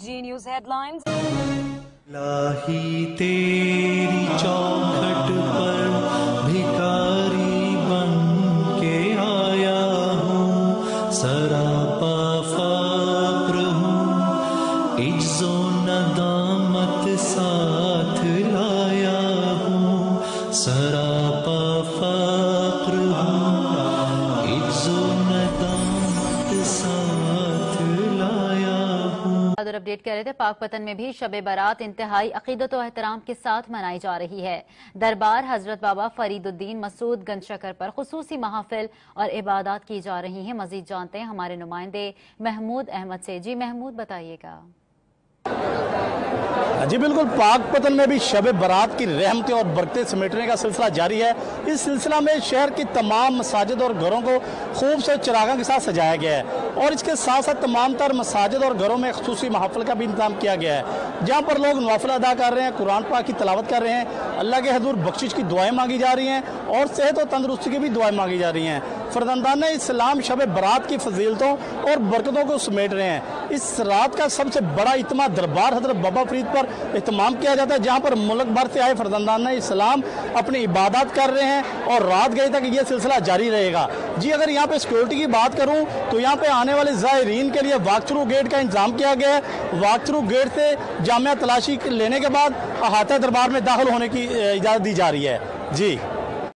جی news head lines. الہی تیری چوکھٹ پر بھکاری بن کے آیا ہوں، سراپا فقر ہوں، عجز و ندامت ساتھ لایا ہوں، سراپا فقر ہوں، عجز و ندامت ساتھ لایا ہوں۔ اور اپڈیٹ کر رہے تھے پاک پتن میں بھی شب برات انتہائی عقیدت و احترام کے ساتھ منائی جا رہی ہے۔ دربار حضرت بابا فرید الدین مسعود گنج شکر پر خصوصی محافل اور عبادات کی جا رہی ہیں۔ مزید جانتے ہیں ہمارے نمائندے محمود احمد سے۔ جی محمود بتائیے گا۔ جی بالکل، پاک پتن میں بھی شب برات کی رحمتیں اور برکتیں سمیٹنے کا سلسلہ جاری ہے۔ اس سلسلہ میں شہر کی تمام مساجد اور گھروں کو خوب سے چراغاں کے ساتھ سجایا گیا ہے، اور اس کے ساتھ ساتھ تمام تر مساجد اور گھروں میں خصوصی محافل کا بھی انتظام کیا گیا ہے، جہاں پر لوگ نوافل ادا کر رہے ہیں، قرآن پاک کی تلاوت کر رہے ہیں، اللہ کے حضور بخشش کی دعائیں مانگی جا رہی ہیں، اور صحت و تندرستی کی بھی دعائیں مانگی جا رہی ہیں۔ فرزندان اسلام شب برات کی فضیلتوں اور برکتوں کو سمیٹ رہے ہیں۔ اس رات کا سب سے بڑا اجتماع دربار حضرت بابا فرید پر اہتمام کیا جاتا ہے، جہاں پر ملک بھر سے آئے فرزندان اسلام اپنی عبادات کر رہے ہیں، اور رات گئے تک یہ سلسلہ جاری رہے گا۔ جی اگر یہاں پہ سیکورٹی کی بات کروں تو یہاں پہ آنے والے زائرین کے لیے واک تھرو گیٹ کا انتظام کیا گیا ہے۔ واک تھرو گیٹ سے جامعہ تلاشی لینے کے بعد احاطہ دربار میں داخل ہونے کی اجازت دی جا رہی ہے۔ جی